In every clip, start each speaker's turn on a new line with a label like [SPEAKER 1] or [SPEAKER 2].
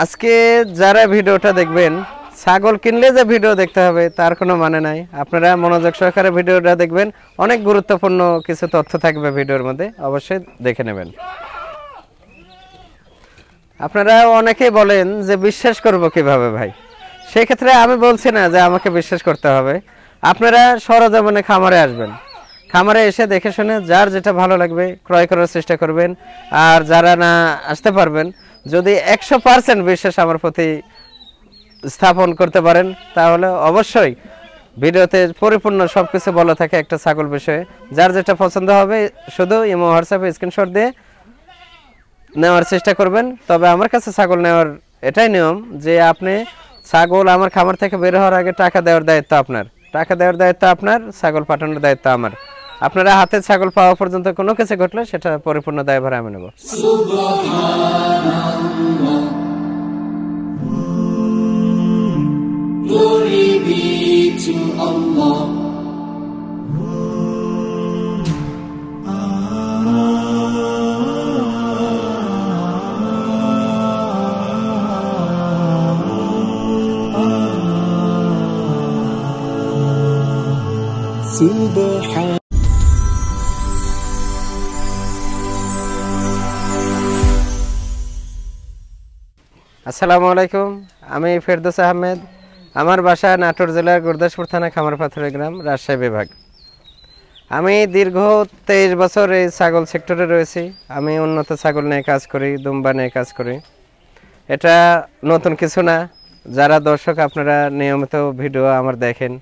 [SPEAKER 1] আজকে যারা ভিডিওটা দেখবেন ছাগল কিনলে যে ভিডিও দেখতে হবে তার কোনো মানে নাই। আপনারা মনোযোগ সহকারে ভিডিওটা দেখবেন, অনেক গুরুত্বপূর্ণ কিছু তথ্য থাকবে ভিডিওর মধ্যে, অবশ্যই দেখে নেবেন। আপনারা অনেকেই বলেন যে বিশ্বাস করব কিভাবে ভাই, সেই ক্ষেত্রে আমি বলছি না যে আমাকে বিশ্বাস করতে হবে। আপনারা সরজমিনে খামারে আসবেন, খামারে এসে দেখে শুনে যার যেটা ভালো লাগবে ক্রয় করার চেষ্টা করবেন। আর যারা না আসতে পারবেন, যদি 100% বিশ্বাস আমার প্রতি স্থাপন করতে পারেন, তাহলে অবশ্যই ভিডিওতে পরিপূর্ণ সবকিছু বলা থাকে একটা ছাগল বিষয়ে। যার যেটা পছন্দ হবে শুধু ইমো হোয়াটসঅ্যাপে স্ক্রিনশট দিয়ে নেওয়ার চেষ্টা করবেন। তবে আমার কাছে ছাগল নেওয়ার এটাই নিয়ম যে আপনি ছাগল আমার খামার থেকে বের হওয়ার আগে টাকা দেওয়ার দায়িত্ব আপনার, টাকা দেওয়ার দায়িত্ব আপনার, ছাগল পাঠানোর দায়িত্ব আমার। আপনারা হাতে ছাগল পাওয়া পর্যন্ত কোনো কিছু ঘটলে সেটা পরিপূর্ণ দায়ভার আমি নেব। Glory be to Allah. Subhan আসসালামু আলাইকুম, আমি ফেরদৌস আহমেদ। আমার বাসা নাটোর জেলার গুরদাসপুর থানা খামারপাথর গ্রাম, রাজশাহী বিভাগ। আমি দীর্ঘ 23 বছর এই ছাগল সেক্টরে রয়েছি। আমি উন্নত ছাগল নিয়ে কাজ করি, দুম্বা নিয়ে কাজ করি। এটা নতুন কিছু না। যারা দর্শক আপনারা নিয়মিত ভিডিও আমার দেখেন,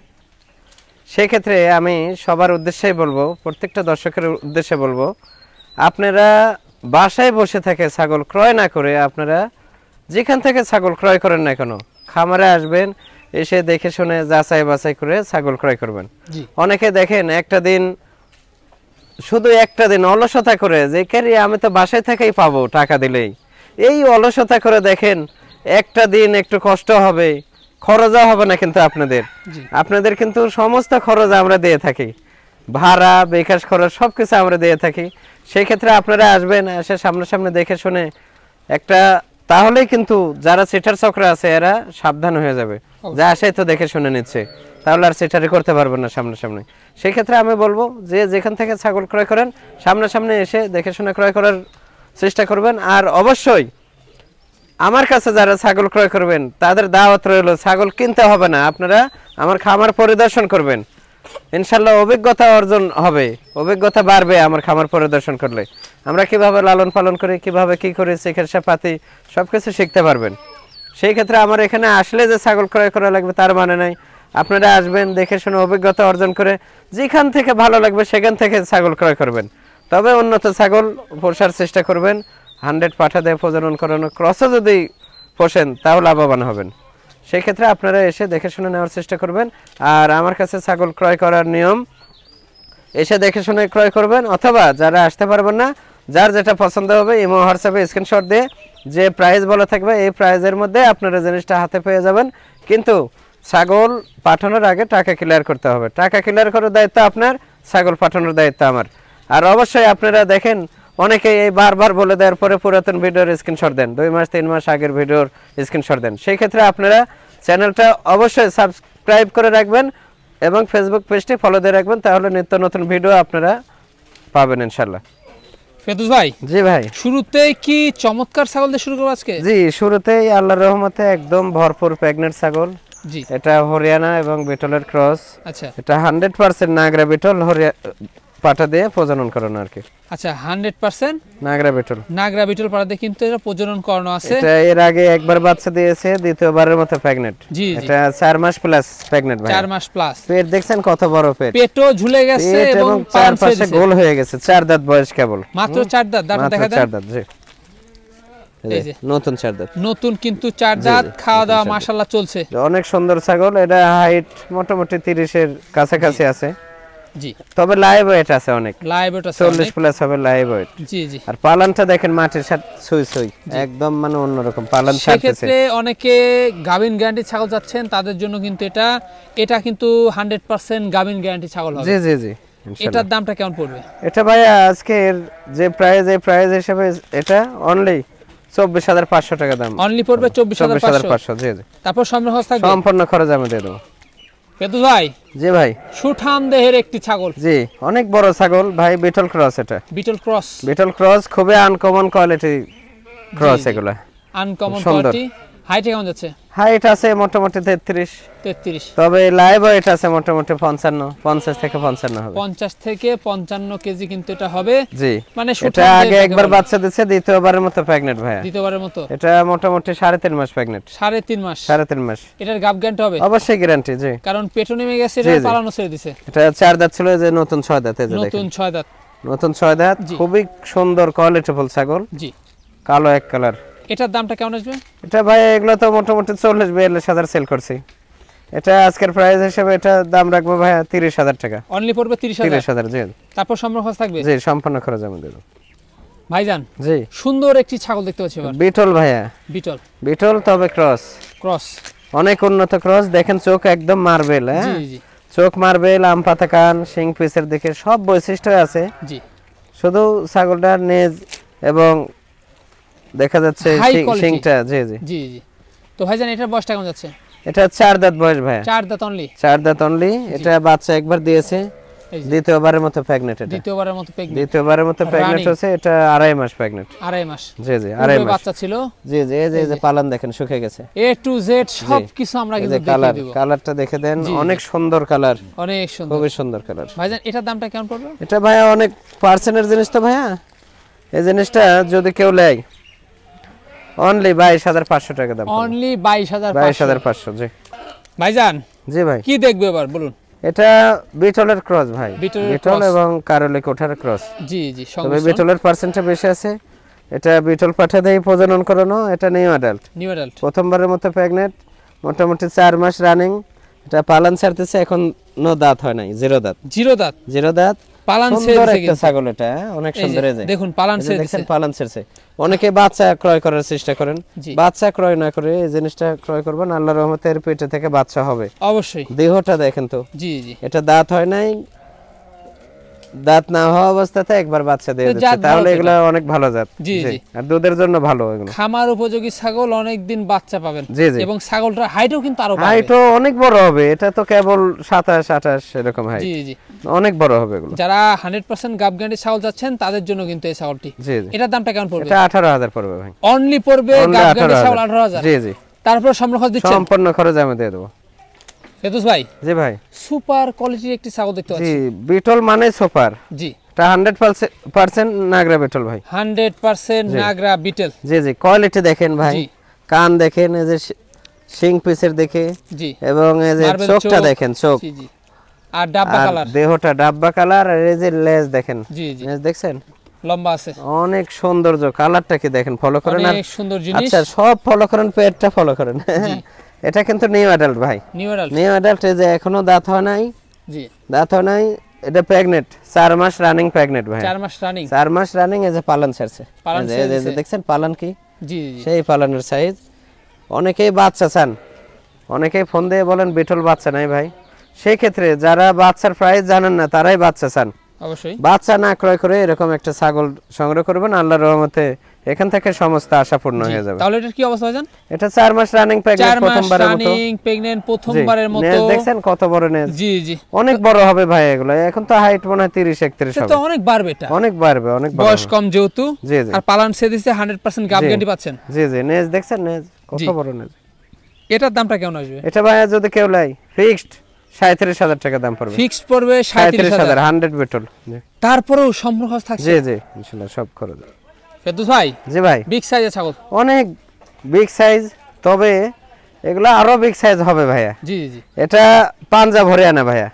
[SPEAKER 1] সেক্ষেত্রে আমি সবার উদ্দেশ্যেই বলবো, প্রত্যেকটা দর্শকের উদ্দেশ্যে বলবো, আপনারা বাসায় বসে থেকে ছাগল ক্রয় না করে আপনারা যেখান থেকে ছাগল ক্রয় করেন না কেন খামারে আসবেন, এসে দেখে শুনে যাচাই বাছাই করে ছাগল ক্রয় করবেন। অনেকে দেখেন শুধু একটা দিন অলসতা করে যে কেরি আমি তো বাসায় থেকেই পাবো টাকা দিলেই, এই অলসতা করে দেখেন একটা দিন একটু কষ্ট হবে, খরচও হবে না। কিন্তু আপনাদের কিন্তু সমস্ত খরচ আমরা দিয়ে থাকি, ভাড়া বিকাশ খরচ সবকিছু আমরা দিয়ে থাকি। সেই ক্ষেত্রে আপনারা আসবেন, এসে সামনাসামনি দেখে শুনে একটা, তাহলেই কিন্তু যারা সিটার চক্র আছে এরা সাবধান হয়ে যাবে, যা আসে তো দেখে শুনে নিচ্ছে, তাহলে আর সিটারি করতে পারবেন না সামনাসামনি। সেই ক্ষেত্রে আমি বলবো যে যেখান থেকে ছাগল ক্রয় করেন সামনাসামনি এসে দেখে শুনে ক্রয় করার চেষ্টা করবেন। আর অবশ্যই আমার কাছে যারা ছাগল ক্রয় করবেন তাদের দাওয়াত রইল, ছাগল কিনতে হবে না, আপনারা আমার খামার পরিদর্শন করবেন। ইনশাল্লাহ অভিজ্ঞতা অর্জন হবে, অভিজ্ঞতা বাড়বে আমার খামার পরিদর্শন করলে। আমরা কিভাবে লালন পালন করি, কিভাবে কি করি, চিকিৎসা পাতি সবকিছু শিখতে পারবেন। সেই ক্ষেত্রে আমার এখানে আসলে যে ছাগল ক্রয় করা লাগবে তার মানে নাই। আপনারা আসবেন, দেখে শুনে অভিজ্ঞতা অর্জন করে যেখান থেকে ভালো লাগবে সেখান থেকে ছাগল ক্রয় করবেন। তবে উন্নত ছাগল পোষার চেষ্টা করবেন, 100 পাঠা দিয়ে প্রজনন করানো ক্রসে যদি পোষেন তাও লাভবান হবেন। সেই ক্ষেত্রে আপনারা এসে দেখে শুনে নেওয়ার চেষ্টা করবেন। আর আমার কাছে ছাগল ক্রয় করার নিয়ম, এসে দেখে শুনে ক্রয় করবেন, অথবা যারা আসতে পারবেন না, যার যেটা পছন্দ হবে ইমো হোয়াটসঅ্যাপে স্ক্রিনশট দিয়ে যে প্রাইস বলা থাকবে এই প্রাইজের মধ্যে আপনারা জিনিসটা হাতে পেয়ে যাবেন। কিন্তু ছাগল পাঠানোর আগে টাকা ক্লিয়ার করতে হবে, টাকা ক্লিয়ার করার দায়িত্ব আপনার, ছাগল পাঠানোর দায়িত্ব আমার। আর অবশ্যই আপনারা দেখেন অনেকে এই বারবার বলে দেওয়ার পরে পুরাতন ভিডিওর স্ক্রিনশট দেন, 2 মাস 3 মাস আগের ভিডিওর স্ক্রিনশট দেন। সেই ক্ষেত্রে আপনারা চ্যানেলটা অবশ্যই সাবস্ক্রাইব করে রাখবেন এবং ফেসবুক পেজটি ফলো দিয়ে রাখবেন, তাহলে নিত্য নতুন ভিডিও আপনারা পাবেন ইনশাল্লাহ।
[SPEAKER 2] ফেরদৌস ভাই, জি ভাই, শুরুতেই কি চমৎকার ছাগল দিয়ে শুরু করব আজকে? জি, শুরুতেই আল্লাহর রহমতে একদম ভরপুর প্রেগন্যান্ট ছাগল। জি, এটা হরিয়ানা এবং বিটলের ক্রস। আচ্ছা, এটা 100% নাগরা বিটল পাঠা দিয়ে প্রজনন করানো আর কি। আচ্ছা, 100% নাগরা বিটল পাঠা দিয়ে কিন্তু এটা প্রজনন করানো আছে। এটা এর আগে একবার বাচ্চা দিয়েছে, দ্বিতীয়বারের মতো প্রেগন্যান্ট। জি, এটা 4 মাস প্লাস প্রেগন্যান্ট ভাই, 4 মাস প্লাস। পেট দেখছেন কত বড় পেট, পেটও ঝুলে গেছে এবং চার পাশে গোল হয়ে গেছে। 4 দাঁত বয়স কেবল, মাত্র 4 দাঁত। দাঁত দেখা দেন, 4 দাঁত। জি, এই যে নতুন 4 দাঁত, নতুন কিন্তু 4 দাঁত। খাওয়া দাওয়া মাশাআল্লাহ চলছে, অনেক সুন্দর ছাগল। এটা হাইট মোটামুটি 30 এর কাছাকাছি আছে। জি, তবে লাইভ ওয়েট আছে, অনেক লাইভ ওয়েট আছে, 40 প্লাস হবে লাইভ ওয়েট। জি জি, আর পালানটা দেখেন মাটির সাথে সুই একদম মানে অন্যরকম পালান থাকতেছে। সেক্ষেত্রে অনেকে গাভিন গ্যারান্টি ছাগল যাচ্ছেন, তাদের জন্য কিন্তু এটা কিন্তু 100% গাভিন গ্যারান্টি ছাগল হবে। জি জি জি, এটার দামটা কেমন পড়বে? এটা ভাই আজকের যে প্রাইস, এই প্রাইস হিসেবে এটা অনলি
[SPEAKER 1] 24,500 টাকা দাম
[SPEAKER 2] অনলি পড়বে 24,500
[SPEAKER 1] জি জি
[SPEAKER 2] তারপর সম্পূর্ণ খরচ থাকবে
[SPEAKER 1] সম্পূর্ণ খরচ আমি দিয়ে দেব
[SPEAKER 2] ফেরদৌস ভাই
[SPEAKER 1] জি ভাই
[SPEAKER 2] সুঠাম দেহের একটি ছাগল
[SPEAKER 1] জি অনেক বড় ছাগল ভাই বিটল ক্রস এটা বিটল ক্রস খুবই আনকমন কোয়ালিটি ক্রস এগুলা
[SPEAKER 2] আনকমন কোয়ালিটি হাইট কেমন যাচ্ছে
[SPEAKER 1] হাইট আছে মোটামুটি 33 তবে লাইভ ওয়েট আছে মোটামুটি 50 থেকে 55 হবে
[SPEAKER 2] 50 থেকে 55 কেজি কিন্তু এটা হবে
[SPEAKER 1] জি
[SPEAKER 2] মানে
[SPEAKER 1] এটা আগে একবার বাচ্চা দিয়েছে দ্বিতীয়বারের মতো প্রেগন্যান্ট ভাই
[SPEAKER 2] দ্বিতীয়বারের মতো
[SPEAKER 1] এটা মোটামুটি 3.5 মাস প্রেগন্যান্ট
[SPEAKER 2] 3.5 মাস এটার গাব গ্যারান্টি হবে
[SPEAKER 1] অবশ্যই গ্যারান্টি জি
[SPEAKER 2] কারণ পেটে নেমে গেছে এটা পালানো ছেড়ে দিয়েছে
[SPEAKER 1] এটা 4 দাঁত ছিল যে নতুন 6 দাঁত এই যে দেখেন নতুন 6 দাঁত খুবই সুন্দর কোয়ালিটিফুল ছাগল জি কালো এক কালার
[SPEAKER 2] এটার দামটা কেমন আসবে
[SPEAKER 1] এটা ভাই এগুলো তো মোটামুটি 40-42 সেল করছি এটা আজকের প্রাইস হিসেবে এটা দাম রাখবো ভাই 30,000 টাকা
[SPEAKER 2] অনলি পড়বে 30,000
[SPEAKER 1] জি
[SPEAKER 2] তারপর সম্পূর্ণ খরচ থাকবে
[SPEAKER 1] জি সম্পূর্ণ খরচ আমি দেব
[SPEAKER 2] ভাইজান
[SPEAKER 1] জি
[SPEAKER 2] সুন্দর একটি ছাগল দেখতে পাচ্ছি এবার
[SPEAKER 1] বিটল ভাইয়া বিটল তবে ক্রস অনেক উন্নত ক্রস দেখেন চোখ একদম মার্বেল হ্যাঁ জি জি চোখ মার্বেল আম পাতা কান শিং পিসের দিকে সব বৈশিষ্ট্য আছে জি শুধু ছাগলটার নেজ এবং দেখা যাচ্ছে শিংটা জি জি জি জি
[SPEAKER 2] তো ভাইজান এটার বয়সটা কেমন যাচ্ছে
[SPEAKER 1] এটা 4 দাঁত বয়স ভাই
[SPEAKER 2] 4 দাঁত অনলি
[SPEAKER 1] এটা বাচ্চা একবার দিয়েছে দ্বিতীয়বারের মতো প্রেগন্যান্ট এটা দ্বিতীয়বারের মতো প্রেগন্যান্ট হচ্ছে এটা 2.5 মাস প্রেগন্যান্ট
[SPEAKER 2] 2.5 মাস
[SPEAKER 1] জি জি 2.5 মাস
[SPEAKER 2] বাচ্চা ছিল
[SPEAKER 1] জি জি এই যে পালন দেখেন শুকিয়ে গেছে
[SPEAKER 2] A to Z সব কিছু আমরা কিন্তু দেখিয়ে দেব
[SPEAKER 1] কালারটা দেখে দেন অনেক সুন্দর কালার খুবই সুন্দর কালার
[SPEAKER 2] ভাইজান এটার দামটা কেমন পড়বে
[SPEAKER 1] এটা ভাই অনেক পার্সেন্টের জিনিস তো ভাইয়া এই জিনিসটা যদি কেউ নেয় অনলি 22,500 টাকা দাম
[SPEAKER 2] অনলি 22,500
[SPEAKER 1] জি
[SPEAKER 2] ভাইজান
[SPEAKER 1] জি ভাই
[SPEAKER 2] কি দেখবে এবার বলুন
[SPEAKER 1] এটা বিটলের ক্রস ভাই বিটল এবং কারলে কোঠার ক্রস
[SPEAKER 2] জি জি
[SPEAKER 1] তবে বিটলের পার্সেন্টটা বেশি আছে এটা বিটল পাঠা দেই প্রজনন করানো এটা নিউ অ্যাডাল্ট প্রথমবারের মতো প্রেগন্যান্ট মোটামুটি 4 মাস রানিং এটা পালন ছাড়তেছে এখন নো দাঁত হয় নাই জিরো দাঁত
[SPEAKER 2] পালন
[SPEAKER 1] ছেড়েছে একটা ছাগল এটা অনেক সুন্দর এই যে
[SPEAKER 2] দেখুন পালন ছেড়েছে
[SPEAKER 1] দেখেন পালন ছেড়েছে অনেকে বাচ্চা ক্রয় করার চেষ্টা করেন বাচ্চা ক্রয় না করে এই জিনিসটা ক্রয় করবেন আল্লাহর রহমতে এর পেটে থেকে বাচ্চা হবে
[SPEAKER 2] অবশ্যই
[SPEAKER 1] দেহটা দেখেন তো
[SPEAKER 2] জি জি
[SPEAKER 1] এটা দাঁত হয় নাই দাঁত না হওয়া অবস্থাতে একবার বাচ্চা দিয়ে দিচ্ছে তাহলে এগুলো অনেক ভালো জাত
[SPEAKER 2] জি জি
[SPEAKER 1] আর দুধের জন্য ভালো এগুলো
[SPEAKER 2] খামার উপযোগী ছাগল অনেক দিন বাচ্চা পাবেন এবং ছাগলটার হাইটও কিন্তু আরো বাড়বে
[SPEAKER 1] হাইটও অনেক বড় হবে এটা তো কেবল 27-28 এরকম হাইট
[SPEAKER 2] জি জি
[SPEAKER 1] অনেক বড় হবে এগুলো
[SPEAKER 2] যারা 100% গাব গ্যারান্টি ছাগল যাচ্ছেন তাদের জন্য কিন্তু এই ছাগলটি
[SPEAKER 1] জি জি
[SPEAKER 2] এটার দামটা কেমন পড়বে
[SPEAKER 1] এটা 18,000 পড়বে ভাই
[SPEAKER 2] অনলি পড়বে গাব গ্যারান্টি ছাগল 18,000
[SPEAKER 1] জি জি
[SPEAKER 2] তারপর সম্পূর্ণ খরচ দিচ্ছেন
[SPEAKER 1] সম্পূর্ণ খরচ আমি দিয়ে দেব
[SPEAKER 2] ফেরদৌস ভাই
[SPEAKER 1] জি ভাই
[SPEAKER 2] সুপার কোয়ালিটির একটি ছাগল দেখতে পাচ্ছি
[SPEAKER 1] জি বিটল মানে সুপার
[SPEAKER 2] জি
[SPEAKER 1] এটা 100% নাগরা বিটল ভাই
[SPEAKER 2] 100% নাগরা বিটল
[SPEAKER 1] জি জি কোয়ালিটি দেখেন ভাই কান দেখেন এই যে শিং পিসের দেখে জি এবং এই যে চোখটা দেখেন চোখ জি জি
[SPEAKER 2] আর ডাব্বা কালার
[SPEAKER 1] দেহটা ডাব্বা কালার আর এই যে লেজ দেখেন জি জি লেজ দেখছেন
[SPEAKER 2] লম্বা আছে
[SPEAKER 1] অনেক সৌন্দর্য কালারটা কি দেখেন ফলো করেন
[SPEAKER 2] অনেক সুন্দর জিনিস
[SPEAKER 1] আচ্ছা সব ফলো করেন পেটটা ফলো করেন জি এটা কিন্তু নিউ অ্যাডাল্ট ভাই নিউ অ্যাডাল্ট এই যে এখনো দাঁত হয় নাই জি দাঁত হয় নাই এটা প্রেগন্যান্ট 4 মাস রানিং প্রেগন্যান্ট ভাই 4 মাস রানিং এই যে পালন ছাড়ছে এই যে দেখছেন পালন কি জি জি সেই পালনের সাইজ অনেকেই বাচ্চা চান অনেকেই ফোন দিয়ে বলেন বিটল বাচ্চা নাই ভাই সেই ক্ষেত্রে যারা বাচ্চার প্রাইস জানেন না তারাই বাচ্চা চান অবশ্যই বাচ্চা না ক্রয় করে এরকম একটা ছাগল সংগ্রহ করবেন আল্লাহর রহমতে এখান থেকে সমস্ত আশা পূর্ণ হয়ে যাবে
[SPEAKER 2] তাহলে এটার কি অবস্থা ভাইজান
[SPEAKER 1] এটা 4 মাস রানিং
[SPEAKER 2] প্রেগন্যান্ট প্রথমবারের মতো
[SPEAKER 1] নেজ দেখছেন কত বড় নেজ
[SPEAKER 2] জি জি
[SPEAKER 1] অনেক বড় হবে ভাই এগুলো এখন তো হাইট মনে হয় 30 31 হবে
[SPEAKER 2] তো অনেক বাড়বে এটা
[SPEAKER 1] অনেক বাড়বে অনেক
[SPEAKER 2] বয়স কম যেহেতু আর পালন সে দিছে 100% গাব গ্যারান্টি পাচ্ছেন
[SPEAKER 1] জি জি নেজ দেখছেন নেজ কত বড় নেজ
[SPEAKER 2] এটার দামটা কেমন আসবে
[SPEAKER 1] এটা ভাই যদি কেউ লাই ফিক্সড 37,000 টাকা দাম পড়বে
[SPEAKER 2] ফিক্সড পড়বে
[SPEAKER 1] 37,000 100 বিটল
[SPEAKER 2] তারপরেও সম্পূর্ণ খরচ থাকছে
[SPEAKER 1] জি জি ইনশাআল্লাহ সব খরচ
[SPEAKER 2] ফেরদৌস ভাই
[SPEAKER 1] জি ভাই
[SPEAKER 2] বিগ সাইজের ছাগল
[SPEAKER 1] অনেক বিগ সাইজ তবে এগুলা আরো বিগ সাইজ হবে ভাইয়া
[SPEAKER 2] জি জি
[SPEAKER 1] এটা পাঞ্জাব হরিয়ানা ভাইয়া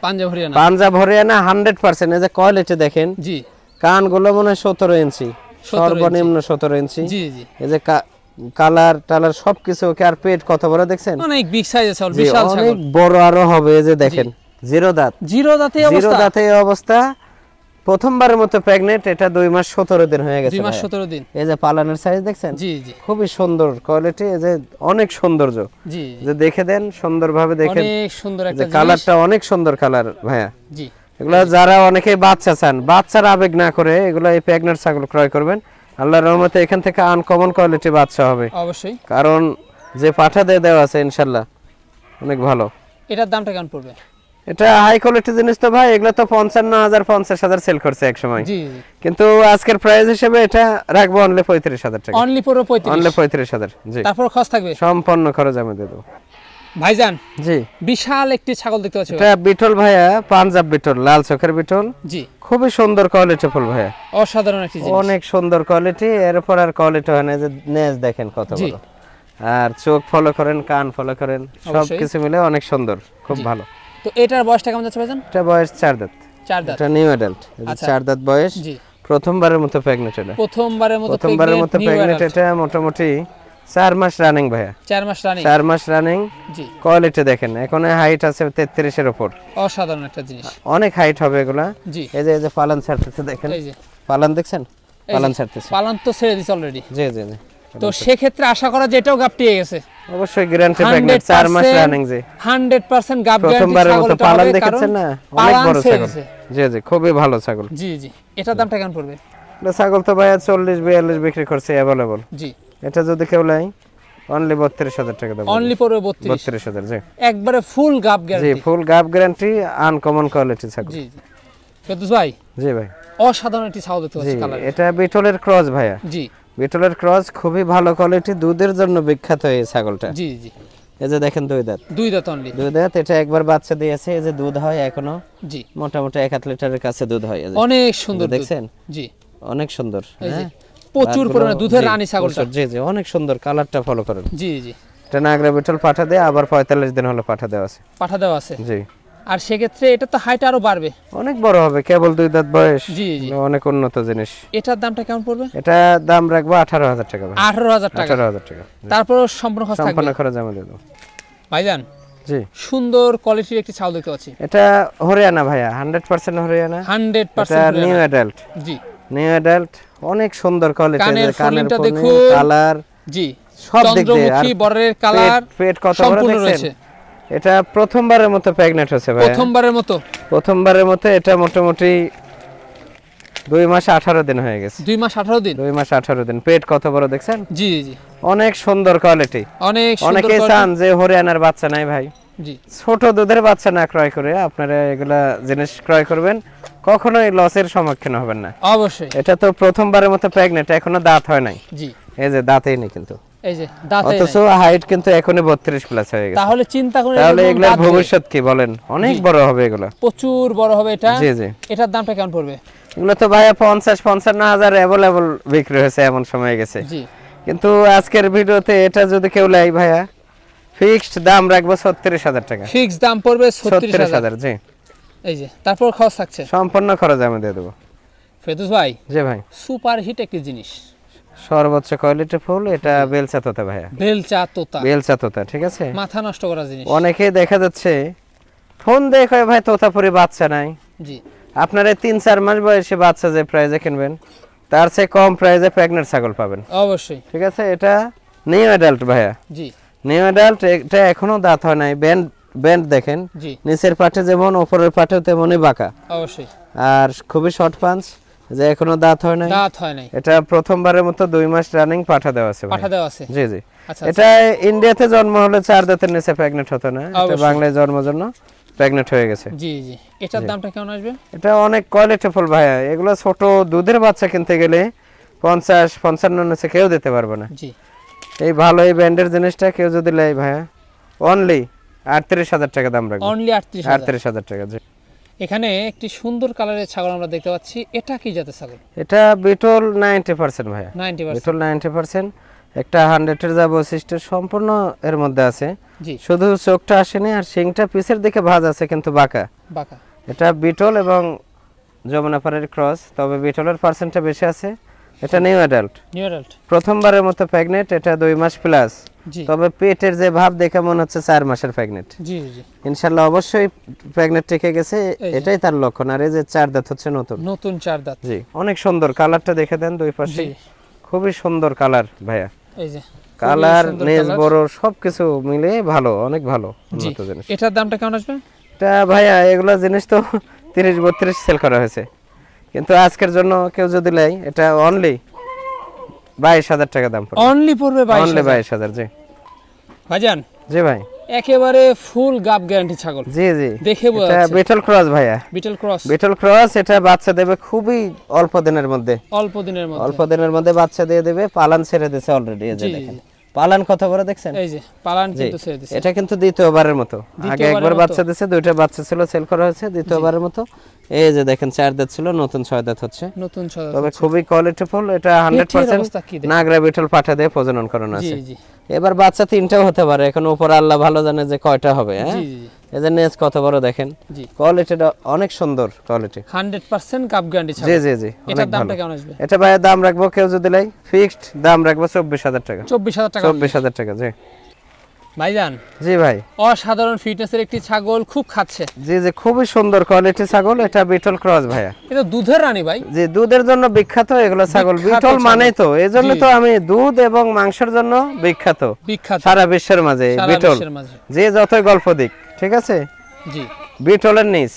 [SPEAKER 1] পাঞ্জাব হরিয়ানা 100% এই যে কোয়ালিটি দেখেন জি কানগুলো মনে হয় 17 ইঞ্চি সর্বনিম্ন 17 ইঞ্চি জি জি এই যে কালার টালার সবকিছু ওকে আর পেট কত বড় দেখছেন
[SPEAKER 2] অনেক বিগ সাইজের ছাগল বিশাল ছাগল
[SPEAKER 1] অনেক বড় আরো হবে এই যে দেখেন জিরো দাঁতে অবস্থা প্রথমবারের মতো প্রেগন্যান্ট এটা 2 মাস 17 দিন হয়ে গেছে
[SPEAKER 2] 2 মাস 17 দিন
[SPEAKER 1] এই যে পালানের সাইজ দেখছেন জি জি খুবই সুন্দর কোয়ালিটি এই যে অনেক সৌন্দর্য জি যে দেখে দেন সুন্দরভাবে দেখেন
[SPEAKER 2] অনেক সুন্দর একটা জিনিস
[SPEAKER 1] কালারটা অনেক সুন্দর কালার ভাইয়া জি এগুলা যারা অনেকেই বাচ্চা চান বাচ্চার আবেগ না করে এগুলা এই প্রেগন্যান্ট ছাগল ক্রয় করবেন আল্লাহর রহমতে এখান থেকে আনকমন কোয়ালিটি বাচ্চা হবে
[SPEAKER 2] অবশ্যই,
[SPEAKER 1] কারণ যে পাঠা দিয়ে দেওয়া আছে ইনশাআল্লাহ অনেক ভালো।
[SPEAKER 2] এটার দামটা কেমন পড়বে?
[SPEAKER 1] এটা হাই কোয়ালিটি জিনিস তো ভাই, এগুলো তো 55,000 50,000 সেল করছে এক সময়,
[SPEAKER 2] জি
[SPEAKER 1] কিন্তু আজকের প্রাইস হিসেবে এটা রাখবো অনলি 35,000 টাকা।
[SPEAKER 2] অনলি 35,000।
[SPEAKER 1] জি,
[SPEAKER 2] তারপর খরচ থাকবে?
[SPEAKER 1] সম্পূর্ণ খরচ আমি দেব।
[SPEAKER 2] ভাইজান
[SPEAKER 1] জি,
[SPEAKER 2] বিশাল একটি ছাগল দেখতে পাচ্ছি।
[SPEAKER 1] এটা বিটল ভাইয়া, পাঞ্জাব বিটল, লাল চোখের বিটল।
[SPEAKER 2] জি,
[SPEAKER 1] খুবই সুন্দর কোয়ালিটি ফুল ভাইয়া,
[SPEAKER 2] অসাধারণ একটি জিনিস,
[SPEAKER 1] অনেক সুন্দর কোয়ালিটি। এর উপর আর কোয়ালিটি হয় না, যে নেজ দেখেন কত বড়, আর চোখ ফলো করেন, কান ফলো করেন, সবকিছু মিলে অনেক সুন্দর, খুব ভালো।
[SPEAKER 2] তো এটার বয়সটা কেমন যাচ্ছে ভাইজান? এটা
[SPEAKER 1] বয়স 4 দাঁত।
[SPEAKER 2] 4 দাঁত,
[SPEAKER 1] এটা নিউ অ্যাডাল্ট, 4 দাঁত বয়স।
[SPEAKER 2] জি,
[SPEAKER 1] প্রথমবারের মতো প্রেগন্যান্ট। এটা
[SPEAKER 2] প্রথমবারের মতো
[SPEAKER 1] প্রেগন্যান্ট। এটা মোটামুটি 4 মাস রানিং ভাইয়া, 4 মাস রানিং। জি, কোয়ালিটি দেখেন, এখন হাইট আছে 33 এর উপর,
[SPEAKER 2] অসাধারণ একটা জিনিস,
[SPEAKER 1] অনেক হাইট হবে এগুলা।
[SPEAKER 2] জি,
[SPEAKER 1] এই যে পালান ছাড়তেছে দেখেন, এই যে পালান দেখছেন, পালান ছাড়তেছে,
[SPEAKER 2] পালান তো ছেড়ে দিছে অলরেডি।
[SPEAKER 1] জি জি জি,
[SPEAKER 2] তো সেই ক্ষেত্রে আশা করা যেটাও গাব পেয়ে গেছে,
[SPEAKER 1] অবশ্যই গ্যারান্টি প্রেগন্যান্ট, 4 মাস রানিং। জি,
[SPEAKER 2] 100% গাব গ্যারান্টি।
[SPEAKER 1] প্রথমবারের মতো পালান দেখেছেন না, অনেক বড় ছাগল। জি জি, খুবই ভালো ছাগল।
[SPEAKER 2] জি জি, এটার দামটা কেমন পড়বে?
[SPEAKER 1] এটা ছাগল তো ভাইয়া 40-42 বিক্রি করছে अवेलेबल।
[SPEAKER 2] জি,
[SPEAKER 1] এটা যদি কেউ লাই অনলি 32,000 টাকা দাম।
[SPEAKER 2] অনলি পড়বে
[SPEAKER 1] 32,000। জি,
[SPEAKER 2] একবারে ফুল গাব গ্যারান্টি।
[SPEAKER 1] জি, ফুল গাব গ্যারান্টি, আনকমন কোয়ালিটি ছাগল।
[SPEAKER 2] জি জি, ফেরদৌস ভাই।
[SPEAKER 1] জি ভাই,
[SPEAKER 2] অসাধারণ একটি ছাগল দেখতে পাচ্ছি কালার।
[SPEAKER 1] এটা বিটলের ক্রস ভাইয়া।
[SPEAKER 2] জি,
[SPEAKER 1] বিটলের ক্রস, খুবই ভালো কোয়ালিটি, দুধের জন্য বিখ্যাত এই ছাগলটা।
[SPEAKER 2] জি জি,
[SPEAKER 1] এই যে দেখেন 2 দাঁত।
[SPEAKER 2] 2 দাঁত অনলি।
[SPEAKER 1] 2 দাঁত, এটা একবার বাচ্চা দিয়েছে, এই যে দুধ হয় এখনো।
[SPEAKER 2] জি,
[SPEAKER 1] মোটামুটি 1 লিটারের কাছে দুধ হয়।
[SPEAKER 2] অনেক সুন্দর
[SPEAKER 1] দেখছেন?
[SPEAKER 2] জি,
[SPEAKER 1] অনেক সুন্দর, হ্যাঁ,
[SPEAKER 2] প্রচুর পরিমাণে দুধের রানী ছাগলটা।
[SPEAKER 1] জি জি, অনেক সুন্দর, কালারটা ফলো করেন।
[SPEAKER 2] জি জি,
[SPEAKER 1] এটা নাগরা বিটল পাঠা দেয়া, আবার 45 দিন হলো পাঠা দেওয়া আছে।
[SPEAKER 2] পাঠা দেওয়া আছে।
[SPEAKER 1] জি,
[SPEAKER 2] আর সেক্ষেত্রে এটা তো হাইট আরো বাড়বে,
[SPEAKER 1] অনেক বড় হবে, কেবল 2 দাঁত বয়স।
[SPEAKER 2] জি জি,
[SPEAKER 1] অনেক উন্নত জিনিস।
[SPEAKER 2] এটার দামটা কেমন পড়বে?
[SPEAKER 1] এটা দাম রাখবো 18,000 টাকা।
[SPEAKER 2] 18,000 টাকা।
[SPEAKER 1] 18,000 টাকা।
[SPEAKER 2] তারপর সম্পূর্ণ খরচ থাকবে?
[SPEAKER 1] সম্পূর্ণ খরচ আমি দেব।
[SPEAKER 2] ভাইজান,
[SPEAKER 1] জি,
[SPEAKER 2] সুন্দর কোয়ালিটির একটি ছাগল দেখতে পাচ্ছি।
[SPEAKER 1] এটা হরিয়ানা ভাইয়া, 100% হরিয়ানা।
[SPEAKER 2] 100%
[SPEAKER 1] এটা নিউ অ্যাডাল্ট।
[SPEAKER 2] জি,
[SPEAKER 1] নিউ অ্যাডাল্ট, অনেক সুন্দর কোয়ালিটি।
[SPEAKER 2] কানের ফলিংটা দেখুন,
[SPEAKER 1] কালার,
[SPEAKER 2] জি,
[SPEAKER 1] সব দিক দিয়ে।
[SPEAKER 2] চন্দ্রমুখী বরের কালার,
[SPEAKER 1] পেট কত বড় দেখছেন। এটা প্রথমবারের মতো প্রেগন্যান্ট হচ্ছে ভাই, প্রথমবারের মতো। এটা মোটামুটি 2 মাস 18 দিন হয়ে গেছে।
[SPEAKER 2] 2 মাস 18 দিন?
[SPEAKER 1] 2 মাস 18 দিন। পেট কত বড় দেখছেন।
[SPEAKER 2] জি জি,
[SPEAKER 1] অনেক সুন্দর কোয়ালিটি। অনেকে চান যে হরিয়ানার বাচ্চা নাই ভাই, জি, ছোট দুধের বাচ্চা না ক্রয় করে আপনারা এগুলা জিনিস ক্রয় করবেন, কখনোই লসের সম্মুখীন হবেন না।
[SPEAKER 2] অবশ্যই।
[SPEAKER 1] এটা তো প্রথমবারের মতো প্রেগন্যান্ট, এখনো দাঁত হয় নাই। জি, এই যে দাঁতেই নেই কিন্তু, এই যে দাঁতেই নাই, অথচ হাইট কিন্তু এখনো 32 প্লাস হয়ে গেছে। তাহলে চিন্তা করে, তাহলে এগুলা ভবিষ্যৎ কি বলেন, অনেক বড় হবে এগুলা, প্রচুর বড় হবে এটা। জি জি, এটার দামটা কেমন পড়বে? এগুলো তো ভাইয়া 50-55,000 अवेलेबल বিক্রি হয়েছে, এমন সময় গেছে। জি, কিন্তু আজকের ভিডিওতে এটা যদি কেউ লাই ভাইয়া, ফিক্সড দাম রাখবো 36,000 টাকা। ফিক্সড দাম পড়বে 36,000। জি, এই যে তারপর খরচ থাকছে? সম্পূর্ণ খরচ আমি দিয়ে দেব। ফেরদৌস ভাই। জি ভাই, সুপার হিট একটি জিনিস, সর্বোচ্চ কোয়ালিটি ফুল। এটা বেলচা তোতা ভাইয়া, বেলচা তোতা, ঠিক আছে, মাথা নষ্ট করা জিনিস। অনেকে দেখা যাচ্ছে ফোন দেখে ভাই তোতাপুরি বাচ্চা নাই। জি, আপনারা 3-4 মাস বয়সে বাচ্চা যে প্রাইজে কিনবেন, তার চেয়ে কম প্রাইজে প্রেগন্যান্ট ছাগল পাবেন অবশ্যই, ঠিক আছে। এটা নিউ অ্যাডাল্ট ভাইয়া। জি, নিউ অ্যাডাল্ট, এটা এখনো দাঁত হয় নাই। ব্যান্ড দেখেন, নিচের পাটে যেমন উপরের পাটেও তেমনই বাঁকা অবশ্যই, আর খুবই শর্ট পাঞ্চ, যে এখনো দাঁত হয় নাই। এটা প্রথমবারের মতো 2 মাস রানিং পাঠা দেওয়া আছে। জি জি, এটা ইন্ডিয়াতে জন্ম হলে 4 দাঁতের নিচে প্রেগন্যান্ট হতো না, এটা বাংলায় জন্মের জন্য প্রেগন্যান্ট হয়ে গেছে। জি জি, এটার দামটা কেমন আসবে? এটা অনেক কোয়ালিটিফুল ভাইয়া, এগুলো ছোট দুধের বাচ্চা কিনতে গেলে 50-55 নিচে কেউ দিতে পারবে না। জি, এই ভালো এই ব্র্যান্ডের জিনিসটা কেউ যদি লাই ভাইয়া, অনলি 38,000 টাকা দাম রাখবে। অনলি 38,000 টাকা। জি, এখানে একটি সুন্দর কালারের ছাগল আমরা দেখতে পাচ্ছি, এটা কি জাতের ছাগল? এটা বিটল 90% ভাইয়া, 90%। বিটল 90%, একটা 100 এর যা বৈশিষ্ট্য সম্পূর্ণ এর মধ্যে আছে। জি, শুধু চোখটা আসেনি, আর শিংটা পিছের দিকে ভাঁজ আছে কিন্তু বাঁকা। এটা বিটল এবং যমুনাপাড়ার ক্রস, তবে বিটলের পার্সেন্টটা বেশি আছে। এটা নিউ অ্যাডাল্ট, প্রথমবারের মতো প্রেগন্যান্ট। এটা 2 মাস প্লাস, তবে পেটের যে ভাব দেখে মনে হচ্ছে 4 মাসের প্রেগন্যান্ট। জি জি, ইনশাআল্লাহ অবশ্যই প্রেগন্যান্ট টিকে গেছে, এটাই তার লক্ষণ। আর এই যে 4 দাঁত হচ্ছে নতুন 4 দাঁত। জি, অনেক সুন্দর কালারটা দেখে দেন, দুই পাশে খুবই সুন্দর কালার ভাইয়া। এই যে কালার, নেজ বড়, সবকিছু মিলে ভালো, অনেক ভালো উন্নত জিনিস। এটার দামটা কেমন আসবে? এটা ভাইয়া এগুলা জিনিস তো 30-32 সেল করা হয়েছে, কিন্তু আজকের জন্য কেউ যদি লাই, এটা অনলি 22,000 টাকা দাম পড়বে।
[SPEAKER 2] অনলি পড়বে
[SPEAKER 1] 22,000 জি
[SPEAKER 2] ভাইজান।
[SPEAKER 1] জি ভাই
[SPEAKER 2] একেবারে ফুল গাব গ্যারান্টি ছাগল।
[SPEAKER 1] জি জি
[SPEAKER 2] দেখে বোঝা
[SPEAKER 1] যাচ্ছে এটা বিটল ক্রস ভাইয়া, বিটল ক্রস। এটা বাচ্চা দেবে খুবই অল্প দিনের মধ্যে, অল্প দিনের মধ্যে বাচ্চা দিয়ে দেবে। পালান ছেড়ে দিয়েছে অলরেডি, এই যে দেখেন পালান কত বড় দেখছেন,
[SPEAKER 2] এই যে পালান কিন্তু ছেড়ে দিয়েছে।
[SPEAKER 1] এটা কিন্তু দ্বিতীয়বারের মতো, আগে একবার বাচ্চা দিয়েছে, দুইটা বাচ্চা ছিল সেল করা হয়েছে, দ্বিতীয়বারের মতো এই যে দেখেন 4 দাঁত ছিল, নতুন 6 দাঁত হচ্ছে,
[SPEAKER 2] নতুন 6 দাঁত।
[SPEAKER 1] তবে খুবই কোয়ালিটিফুল। এটা 100% নাগরা বিটল পাঠা দিয়ে প্রজনন করানো আছে। এবার বাচ্চা তিনটাও হতে পারে, এখন উপর আল্লাহ ভালো জানে যে কয়টা হবে। হ্যাঁ এই যে নেজ কত বড় দেখেন, কোয়ালিটিটা অনেক সুন্দর, কোয়ালিটি
[SPEAKER 2] 100% কাপ গ্যারান্টি ছাগল।
[SPEAKER 1] জি জি জি।
[SPEAKER 2] এটার দামটা কেমন আসবে?
[SPEAKER 1] এটা ভাই দাম রাখবো কেউ যদি লাই ফিক্সড দাম রাখবো 24,000 টাকা।
[SPEAKER 2] 24,000 টাকা,
[SPEAKER 1] 24,000 টাকা জি
[SPEAKER 2] ভাইজান।
[SPEAKER 1] জি ভাই,
[SPEAKER 2] অসাধারণ ফিটনেসের একটি ছাগল, খুব খাচ্ছে।
[SPEAKER 1] জি জি খুবই সুন্দর কোয়ালিটি ছাগল। এটা বিটল ক্রস ভাইয়া,
[SPEAKER 2] এটা দুধের রানী ভাই।
[SPEAKER 1] জি দুধের জন্য বিখ্যাত এগুলো ছাগল, বিটল মানেই তো, এইজন্য তো আমি দুধ এবং মাংসের জন্য বিখ্যাত সারা বিশ্বের মাঝে বিটল। যে যতই গল্প দিক, ঠিক আছে, জি বিটলের নিচ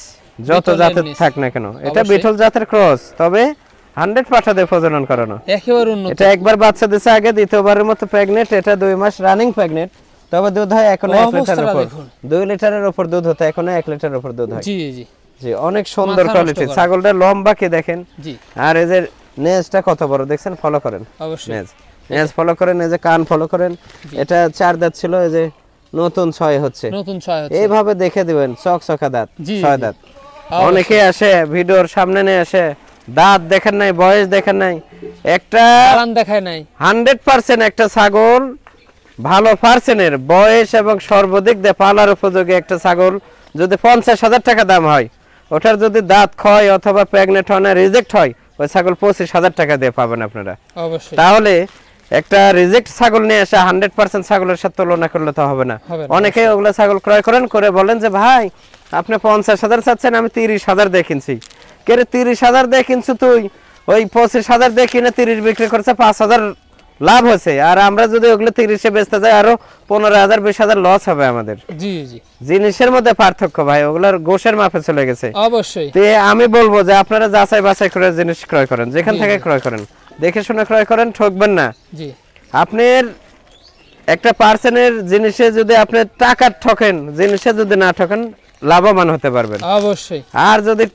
[SPEAKER 1] যত জাতের থাক না কেন, এটা বিটল জাতের ক্রস, তবে 100 পাঠা দিয়ে প্রজনন করানো, একেবারে উন্নত। এটা একবার বাচ্চা দিয়েছে আগে, দ্বিতীয়বারের মতো প্রেগনেন্ট। এটা 2 মাস রানিং প্রেগনেন্ট, তবে দুধ হয় এখন 1 লিটারের উপর, 2 লিটারের উপর দুধ হতো, এখন 1 লিটারের উপর দুধ হয়। জি জি জি অনেক সুন্দর কোয়ালিটি ছাগলটা, লম্বা কি দেখেন, জি। আর এই যে নেজটা কত বড় দেখছেন, ফলো করেন অবশ্যই, নেজ ফলো করেন, এই যে কান ফলো করেন। এটা 4 দাঁত ছিল, এই যে নতুন 6 হচ্ছে, এইভাবে দেখে দিবেন, চকচকা দাঁত, 6 দাঁত। অনেকে আসে ভিডিওর সামনে নিয়ে আসে, দাঁত দেখেন নাই, বয়স দেখেন নাই, একটা দেখায় নাই। 100% একটা ছাগল ভালো পার্সেন্টের বয়স এবং সর্বাধিক দিয়ে পালার উপযোগী একটা ছাগল যদি 50,000 টাকা দাম হয়, ওটার যদি দাঁত ক্ষয় অথবা প্রেগনেন্ট হয় না, রিজেক্ট হয়, ওই ছাগল 25,000 টাকা দিয়ে পাবেন আপনারা অবশ্যই। তাহলে একটা রিজেক্ট ছাগল নিয়ে আসা 100% ছাগলের সাথে তুলনা করলে তো হবে না। অনেকে ওগুলো ছাগল ক্রয় করেন, করে বলেন যে ভাই আপনি 50,000 চাচ্ছেন, আমি 30,000 দিয়ে কিনছি। কে রে 30,000 দিয়ে কিনছো তুই, ওই 25,000 দিয়ে কিনে 30 বিক্রি করছে, 5,000 লাভ হচ্ছে, আর আমরা যদি ওগুলো 30-এ বেচতে যাই আরো 15,000 20,000 লস হবে আমাদের। জি জি জিনিসের মধ্যে পার্থক্য ভাই, ওগুলোর গোশের মাপে চলে গেছে অবশ্যই। তো আমি বলবো যে আপনারা যাচাই বাছাই করে জিনিস ক্রয় করেন, যেখান থেকে ক্রয় করেন দেখে শুনে ক্রয় করেন, ঠকবেন না। জি আপনার একটা পার্সেন্টের জিনিসে যদি আপনি টাকা ঠকেন, জিনিসে যদি না ঠকেন, লাভবান হতে পারবেন অবশ্যই। আর যদি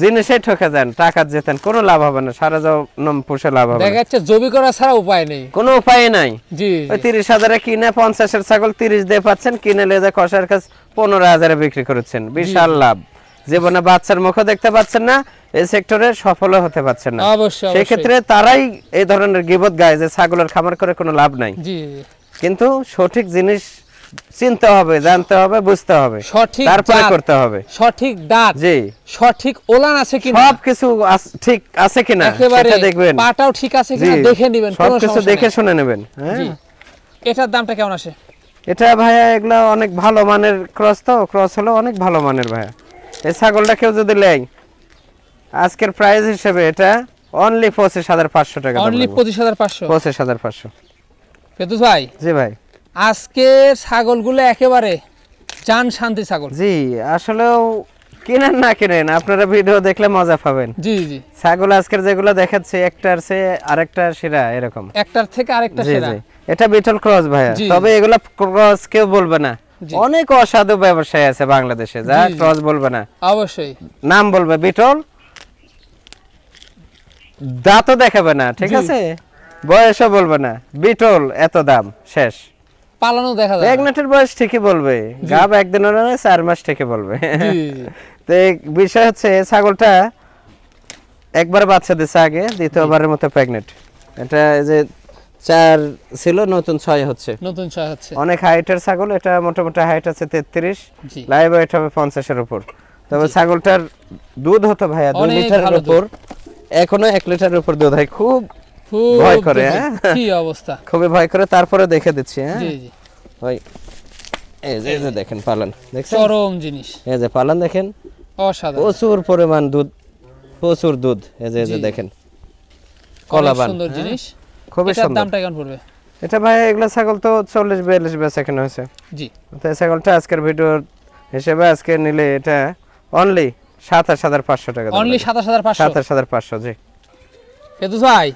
[SPEAKER 1] জিনিসে ঠকে যান, টাকা জেতেন, কোনো লাভ হবে না, সারা জন্ম পুষে লাভ হবে না। দেখা যাচ্ছে জবি করা ছাড়া উপায় নেই, কোনো উপায় নাই। জি ওই 30,000 কিনে 50-এর ছাগল 30 দিয়ে পাচ্ছেন, কিনে লেজে কষার কাছে 15,000 বিক্রি করেছেন, বিশাল লাভ। জীবনে বাচ্চার মুখ দেখতে পাচ্ছেন না, এই সেক্টরে সফল হতে পারছেন না, অবশ্যই। সেই ক্ষেত্রে তারাই এই ধরনের গিবত গায় যে ছাগলের খামার করে কোনো লাভ নাই। জি কিন্তু সঠিক জিনিস চিনতে হবে, জানতে হবে, বুঝতে হবে, তারপরে করতে হবে। সঠিক দাঁত, জি সঠিক ওলান আছে কিনা, সবকিছু ঠিক আছে কিনা সেটা দেখবেন, পাটাও ঠিক আছে কিনা দেখে নেবেন, সবকিছু দেখে শুনে নেবেন। হ্যাঁ এটার দামটা কেমন আসে? এটা ভাইয়া এগুলা অনেক ভালো মানের ক্রস, তো ক্রস হলো অনেক ভালো মানের ভাইয়া। এই ছাগলটা কেউ যদি নেয় আজকের প্রাইস হিসেবে এটা অনলি 25,500 টাকা, অনলি 25,500, 25,500। ফেদুস ভাই, জি ভাই, আজকে ছাগলগুলো একেবারে জান শান্তি ছাগল। জি আসলেও কিনেন না কিনেন, আপনারা ভিডিও দেখলে মজা পাবেন। জি জি ছাগল আজকের যেগুলো দেখাচ্ছে, একটার চেয়ে আরেকটা সেরা, এরকম একটার থেকে আরেকটা সেরা। এটা বিটল ক্রস ভাইয়া, তবে এগুলা ক্রস কেউ বলবে না, অনেক অসাধু ব্যবসায়ী আছে বাংলাদেশে যা ক্রস বলবে না, অবশ্যই নাম বলবে বিটল, দাঁতও দেখাবে না, ঠিক আছে, বয়সও বলবে না, বিটল এত দাম, শেষ। পালানো দেখা যায়, প্রেগন্যান্টের বয়স ঠিকই বলবে, গাব একদিনের না 4 মাস ঠিকই বলবে। তো বিষয় হচ্ছে ছাগলটা একবার বাচ্চা দিছে আগে, দ্বিতীয়বারের মতো প্রেগন্যান্ট। এটা যে 4 ছিল, নতুন 6 হচ্ছে, নতুন 6 হচ্ছে। অনেক হাইটের ছাগল, এটা মোটামুটি হাইট আছে 33, লাইভ ওয়েট হবে 50-এর উপর। তবে ছাগলটার দুধ হতো ভাইয়া 2 লিটারের উপর, এখনো 1 লিটারের উপর দুধ হয়। খুব ভয় করে, কি অবস্থা, খুবই ভয় করে, তারপরে দেখে দিচ্ছি। হ্যাঁ জি জি ভাই, এই যে দেখেন পালন, দেখছেন চরম জিনিস, এই যে পালন দেখেন, অসাধারণ, প্রচুর পরিমাণ দুধ, প্রচুর দুধ, এই যে দেখেন কলাবান, সুন্দর জিনিস, খুবই সুন্দর। এটার দামটা কেমন পড়বে? এটা ভাই এগুলা ছাগল তো 40-42 বেচা কেনা হয়েছে। জি তো এই ছাগলটা আজকের ভিডিওর হিসেবে আজকে নিলে এটা অনলি 27,500 টাকা, অনলি 27,500, 27,500। জি ফেদুস ভাই,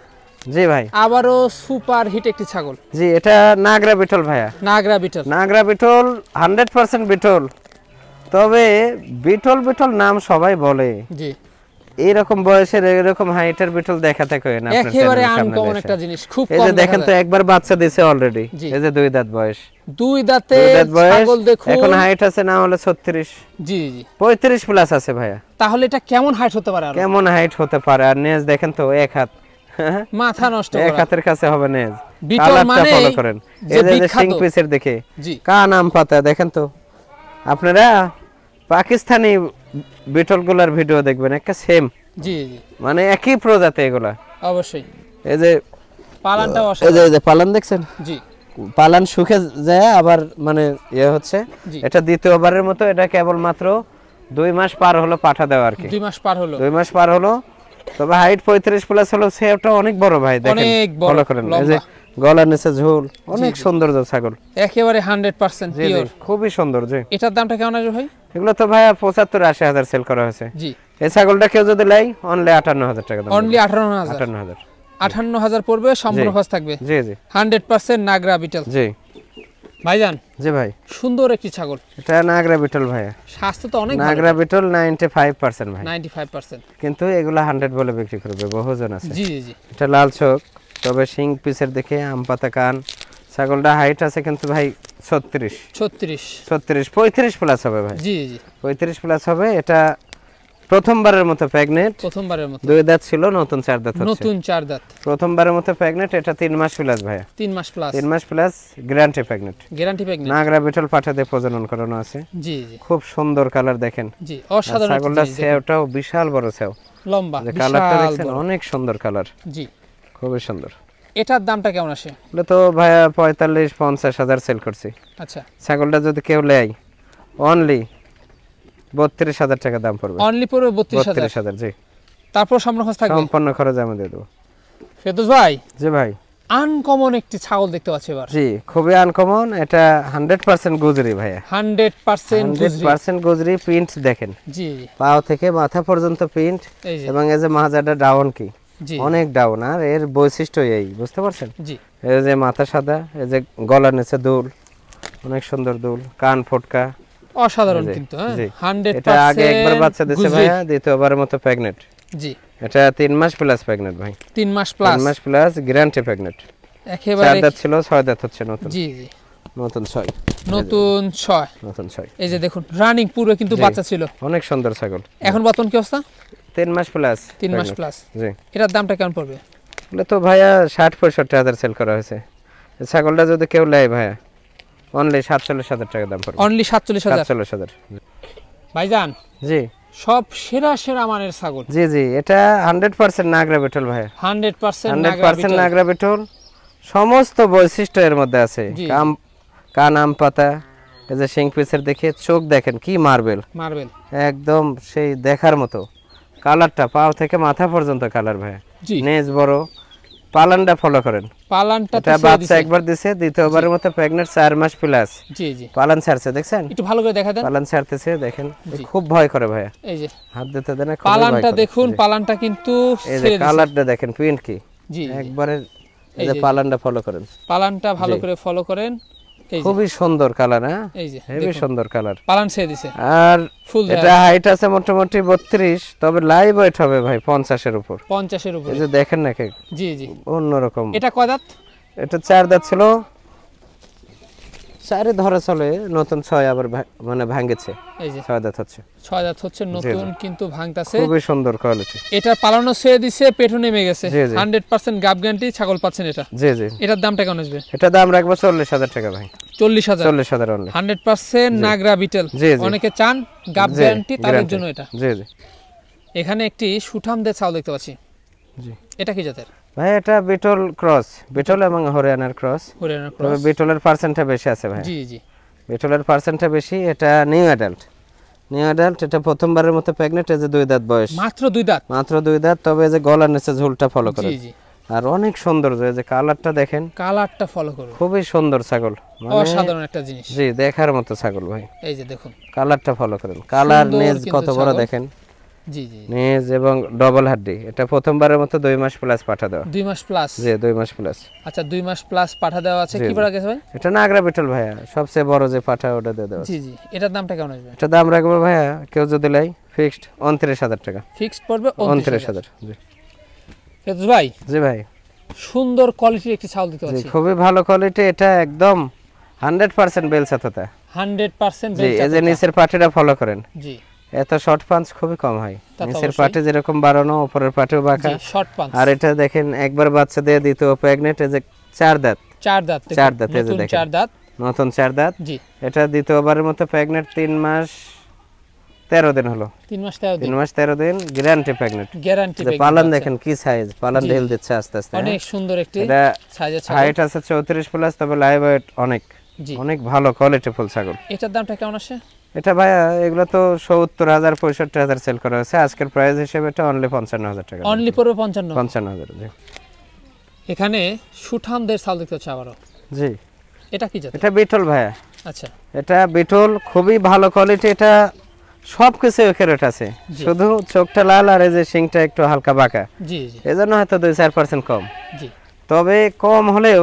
[SPEAKER 1] জি ভাই
[SPEAKER 2] আবারো সুপার হিট একটি ছাগল।
[SPEAKER 1] জি এটা নাগরা বিটল ভাইয়া।
[SPEAKER 2] নাগরা বিটল
[SPEAKER 1] 100% বিটল। তবে বিটল নাম সবাই বলে। জি এরকম বয়সের এরকম হাইটের বিটল দেখাতে কই না আপনার
[SPEAKER 2] একেবারে আনকমন একটা জিনিস, খুব কম।
[SPEAKER 1] এই যে দেখেন তো একবার বাচ্চা দিয়েছে অলরেডি, এই যে 2 দাঁত বয়স।
[SPEAKER 2] 2 দাঁতে ছাগল দেখুন,
[SPEAKER 1] এখন হাইট আছে না হলে 36। জি জি 35 প্লাস আছে ভাইয়া।
[SPEAKER 2] তাহলে এটা কেমন হাইট হতে পারে?
[SPEAKER 1] কেমন হাইট হতে পারে? আর নেজ দেখেন তো এক হাত,
[SPEAKER 2] মাথা নষ্ট করা,
[SPEAKER 1] এক হাতের কাছে হবে নেজ।
[SPEAKER 2] বিটল মানে
[SPEAKER 1] ফলো করেন এই যে সিং পিসের দেখে কান আম পাতা দেখেন তো। আপনারা পাকিস্তানি বিটলগুলার ভিডিও দেখবেন একটা সেম। জি জি মানে একই প্রজাতি এগুলা অবশ্যই। এই যে পালানটাও অসাধারণ, এই যে পালান দেখছেন? জি পালান শুকে যায় আবার মানে ইয়ে হচ্ছে। এটা দ্বিতীয়বারের মতো, এটা কেবল মাত্র 2 মাস পার হলো পাঠা দেওয়া আর কি। 2 মাস পার হলো। তবে হাইট 35 প্লাস হলো, সেটা অনেক বড় ভাই দেখেন, ফলো করেন। এই যে গলার নিচে ঝোল, অনেক সৌন্দর্য ছাগল, একেবারে 100% পিওর, খুবই সুন্দর। জি এটার দামটা কেমন আসবে ভাই? এগুলো তো ভাই 75-80 হাজার সেল করা হয়েছে। জি এই ছাগলটা কেউ যদি লাই অনলি 58,000 টাকা দাম। অনলি 58,000 পড়বে, সম্পূর্ণ খরচ থাকবে। জি জি 100% নাগরা বিটল। জি ভাইজান। জি ভাই সুন্দর একটি ছাগল, এটা নাগরা বিটল ভাই। স্বাস্থ্য তো অনেক ভালো। নাগরা বিটল 95% ভাই, 95%। কিন্তু এগুলা 100 বলে বিক্রি করবে বহুজন আছে। জি জি এটা লাল চোখ, তবে শিং পিসের দেখে আম পাতা কান। ছাগলটা হাইট আছে কিন্তু ভাই 35 প্লাস হবে ভাই। জি জি 35 প্লাস হবে। এটা প্রথমবারের মতো প্রেগন্যান্ট, 2 দাঁত ছিল, নতুন 4 দাঁত হচ্ছে। নতুন 4 দাঁত প্রথমবারের মতো প্রেগন্যান্ট। এটা 3 মাস প্লাস ভাই। 3 মাস প্লাস গ্যারান্টি প্রেগন্যান্ট। নাগরা বিটল পাঠা দিয়ে প্রজনন করানো আছে। জি জি খুব সুন্দর কালার দেখেন। জি অসাধারণ। ছাগলটা সেওটাও বিশাল বড় সেও, লম্বা, কালারটা দেখেন অনেক সুন্দর কালার। জি খুবই সুন্দর। এটার দামটা কেমন আসে? বলে তো ভাইয়া 45-50 হাজার সেল করছি। আচ্ছা ছাগলটা যদি কেউ নেয় অনলি 32,000 টাকা দাম পড়বে। অনলি পড়বে 32,000। জি তারপর সম্পূর্ণ খরচ থাকবে। সম্পূর্ণ খরচ আমি দিয়ে দেব। ফেরদৌস ভাই। জি ভাই আনকমন একটি ছাগল দেখতে পাচ্ছি এবার। জি খুবই আনকমন। এটা 100% গুজরি ভাইয়া। 100% গুজরি। প্রিন্ট দেখেন। জি পাও থেকে মাথা পর্যন্ত প্রিন্ট, এবং এই যে মাজাটা ডাউন কি অনেক ডাউন। আর এর বৈশিষ্ট্য এই, বুঝতে পারছেন? জি এই যে মাথা সাদা, এই যে গলার নিচে দুল, অনেক সুন্দর দুল, কান ফটকা, অসাধারণ। কিন্তু 100% এটা আগে একবার বাচ্চা দিয়েছে ভাইয়া, দ্বিতীয়বারের মতো প্রেগন্যান্ট। জি এটা 3 মাস প্লাস প্রেগন্যান্ট ভাই। 3 মাস প্লাস গ্যারান্টি প্রেগন্যান্ট। একেবারে 4 দাঁত ছিল, 6 দাঁত হচ্ছে নতুন। জি জি নতুন 6। এই যে দেখুন রানিং পুরো কিন্তু বাচ্চা ছিল, অনেক সুন্দর ছাগল। এখন বর্তমান কি অবস্থা? 3 মাস প্লাস। 3 মাস প্লাস। জি এটার দামটা কেমন পড়বে? বলে তো ভাইয়া 60-65 হাজার সেল করা হয়েছে। ছাগলটা যদি কেউ নেয় ভাইয়া অনলি 47,000 টাকা দাম পড়বে। অনলি 47,000। ভাইজান। জি সব সেরা মানের ছাগল। জি জি এটা 100% নাগরা বিটল ভাই। 100% নাগরা বিটল। সমস্ত বৈশিষ্ট্য এর মধ্যে আছে। কান আম পাতা, এই যে শিং পিসের দেখে চোখ দেখেন কি মার্বেল, একদম সেই দেখার মতো। কালারটা পাও থেকে মাথা পর্যন্ত কালার ভাই। নেজ বড়। পালানটা ফলো করেন। পালানটা তো বাচ্চা একবার দিছে, দ্বিতীয়বারের মতো প্রেগন্যান্ট 4 মাস প্লাস। জি জি পালান ছাড়ছে দেখছেন? একটু ভালো করে দেখা দেন। পালান ছাড়তেছে দেখেন, খুব ভয় করে ভাই। এই যে হাত দিতে দেন। পালানটা দেখুন, পালানটা কিন্তু এই যে কালারটা দেখেন, প্রিন্ট কি। জি একবারে এই যে পালানটা ফলো করেন। পালানটা ভালো করে ফলো করেন। খুবই সুন্দর কালার। হ্যাঁ এই যে হেভি সুন্দর কালার। পালান ছেড়ে দিছে। আর এটা হাইট আছে মোটামুটি 32, তবে লাইভ ওয়েট হবে ভাই 50 এর উপর। 50 এর উপর। এই যে দেখেন না কে। জি জি অন্যরকম। এটা কয় দাঁত? এটা 4 দাঁত ছিল, 4 ধরে চলে, নতুন 6 আবার মানে ভাঙেছে। এই যে 6 দাঁত হচ্ছে। 6 দাঁত হচ্ছে নতুন, কিন্তু ভাঙতাছে। খুবই সুন্দর কোয়ালিটি। এটা পালানো ছেড়ে দিছে, পেটও নেমে গেছে। 100% গাব গ্যারান্টি ছাগল পাচ্ছেন এটা। জি জি এটার দামটা কেমন আসবে? এটা দাম রাখবো 40,000 টাকা ভাই। 40,000 অনলি। 100% নাগরা বিটল। অনেকে চান গাব গ্যারান্টি, তাদের জন্য এটা। জি জি এখানে একটি সুঠামদের ছাগল দেখতে পাচ্ছি। জি এটা কি জাতের ভাই? এটা বিটল ক্রস, বিটল এবং হরিয়ানার ক্রস। তবে বিটলের পার্সেন্টটা বেশি আছে ভাই। জি জি বিটলের পার্সেন্টটা বেশি। এটা নিউ অ্যাডাল্ট। এটা প্রথমবারের মতো প্রেগন্যান্ট। এই যে 2 দাঁত বয়স। মাত্র 2 দাঁত। তবে এই যে গলার নিচে ঝুলটা ফলো করে। জি জি আর অনেক সুন্দর। এই যে কালারটা দেখেন, কালারটা ফলো করুন। খুবই সুন্দর ছাগল, অসাধারণ একটা জিনিস। জি দেখার মতো ছাগল ভাই। এই যে দেখুন কালারটা ফলো করেন। কালার নেজ কত বড় দেখেন।
[SPEAKER 2] জি জি
[SPEAKER 1] নেজ এবং ডবল হাড্ডি। এটা প্রথমবারের মতো 2 মাস প্লাস পাঠা দেওয়া।
[SPEAKER 2] 2 মাস প্লাস?
[SPEAKER 1] জি 2 মাস প্লাস।
[SPEAKER 2] আচ্ছা 2 মাস প্লাস পাঠা দেওয়া আছে। কি পাঠা গেছে ভাই?
[SPEAKER 1] এটা নাগরা বিটল ভাইয়া, সবচেয়ে বড় যে পাঠা ওটা দিয়ে দেওয়া।
[SPEAKER 2] জি জি। এটার দামটা কেমন আসবে?
[SPEAKER 1] এটা দাম রাখবো ভাইয়া কেউ যদি লাই ফিক্সড 29000 টাকা।
[SPEAKER 2] ফিক্সড পড়বে
[SPEAKER 1] 29000। জি
[SPEAKER 2] ফেরদৌস ভাই।
[SPEAKER 1] জি ভাই,
[SPEAKER 2] সুন্দর কোয়ালিটির একটি ছাগল দিতে পাচ্ছি।
[SPEAKER 1] জি খুবই ভালো কোয়ালিটি। এটা একদম 100% বেলসাততা।
[SPEAKER 2] 100%
[SPEAKER 1] জি, এই যে নিচের পাটিটা ফলো করেন।
[SPEAKER 2] জি,
[SPEAKER 1] এত শর্ট পাঞ্চ খুবই কম হয়। নিচের পাটি যেরকম বাড়ানো, উপরের পাটিও বাঁকা।
[SPEAKER 2] জি, শর্ট পাঞ্চ।
[SPEAKER 1] আর এটা দেখেন একবার বাচ্চা দিয়ে দিত প্রেগন্যান্ট, এই যে 4 দাঁত।
[SPEAKER 2] 4 দাঁত,
[SPEAKER 1] এই যে দেখেন
[SPEAKER 2] 4 দাঁত,
[SPEAKER 1] নতুন 4 দাঁত।
[SPEAKER 2] জি,
[SPEAKER 1] এটা দ্বিতীয়বারের মতো প্রেগন্যান্ট 3 মাস 13 দিন হলো।
[SPEAKER 2] 3 মাস 13 দিন।
[SPEAKER 1] 3 মাস 13 দিন গ্যারান্টি প্রেগন্যান্ট।
[SPEAKER 2] Guarantee pregnant.
[SPEAKER 1] পালন দেখেন কি সাইজ, পালন ঢেল দিচ্ছে আস্তে আস্তে।
[SPEAKER 2] অনেক সুন্দর একটি সাইজের ছাগল।
[SPEAKER 1] হাইট আছে 34 প্লাস, তবে লাইভ ওয়েট অনেক। জি, অনেক ভালো কোয়ালিটি ফুল ছাগল।
[SPEAKER 2] এটার দামটা কেমন আসে?
[SPEAKER 1] এটা ভাইয়া এগুলো তো 70000 65000 সেল করা হয়েছে। আজকের প্রাইস হিসেবে এটা অনলি 55000 টাকা।
[SPEAKER 2] অনলি পড়বে 55?
[SPEAKER 1] 55000। জি,
[SPEAKER 2] এখানে সুঠামদের ছাগল দেখতে হচ্ছে আবারো।
[SPEAKER 1] জি,
[SPEAKER 2] এটা কি জাত?
[SPEAKER 1] এটা বিটল ভাইয়া।
[SPEAKER 2] আচ্ছা,
[SPEAKER 1] এটা বিটল খুবই ভালো কোয়ালিটি। এটা সবকিছু একুরেট আছে, শুধু চোখটা লাল আর এই যে শিংটা একটু হালকা বাঁকা।
[SPEAKER 2] জি জি,
[SPEAKER 1] এজন্য হয়তো 2-4% কম।
[SPEAKER 2] জি,
[SPEAKER 1] তবে কম হলেও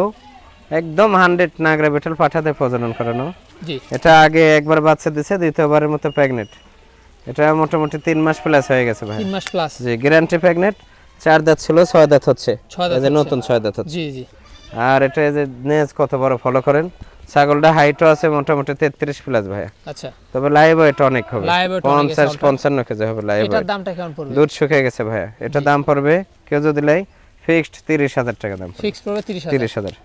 [SPEAKER 1] একদম 100 নাগরা বিটল পাঠাতে প্রজনন করানো।
[SPEAKER 2] জি,
[SPEAKER 1] এটা আগে একবার বাচ্চা দিছে, দ্বিতীয়বারের মতো প্রেগন্যান্ট। এটা মোটামুটি 3 মাস প্লাস হয়ে গেছে ভাই।
[SPEAKER 2] 3 মাস প্লাস।
[SPEAKER 1] জি, গ্যারান্টি প্রেগন্যান্ট। 4 দাঁত ছিল, 6 দাঁত হচ্ছে। এই যে নতুন 6 দাঁত হচ্ছে।
[SPEAKER 2] জি জি।
[SPEAKER 1] আর এটা এই যে নেজ কত বড় ফলো করেন। ছাগলটা হাইটও আছে মোটামুটি 33 প্লাস ভাই।
[SPEAKER 2] আচ্ছা,
[SPEAKER 1] তবে লাইভ ওয়েট অনেক হবে, 50-55 কেজি হবে লাইভ ওয়েট।
[SPEAKER 2] এটার দামটা কেমন পড়বে?
[SPEAKER 1] দুধ শুকিয়ে গেছে ভাই। এটা দাম পড়বে কেউ যদি লাই ফিক্সড 30000 টাকা দাম।
[SPEAKER 2] ফিক্সড পড়বে 30000।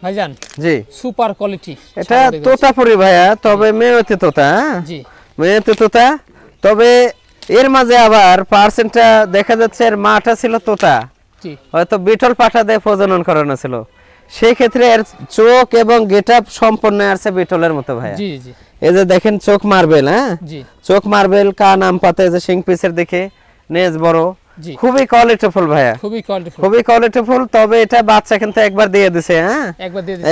[SPEAKER 2] ভাইজান,
[SPEAKER 1] জি,
[SPEAKER 2] সুপার কোয়ালিটি।
[SPEAKER 1] এটা তোতাপুরি ভাইয়া, তবে মেয়েতে তোতা। জি, মেয়েতে তোতা, তবে এর মাঝে আবার পার্সেন্টটা দেখা যাচ্ছে এর মাটা ছিল তোতা। জি, হয়তো বিটল পাঠা দিয়ে প্রজনন করানো ছিল, সেই ক্ষেত্রে এর চোখ এবং গেটআপ সম্পূর্ণ আছে বিটলের মতো ভাইয়া। জি জি, এই যে দেখেন চোখ মার্বেল। হ্যাঁ, জি, চোখ মার্বেল, কান আম পাতা, এই যে শিং পিসের দিকে নেজ বড়। খুবই কোয়ালিটিফুল ভাইয়া, খুবই কোয়ালিটিফুল। তবে এটা বাচ্চা কিন্তু একবার দিয়ে দিছে। হ্যাঁ,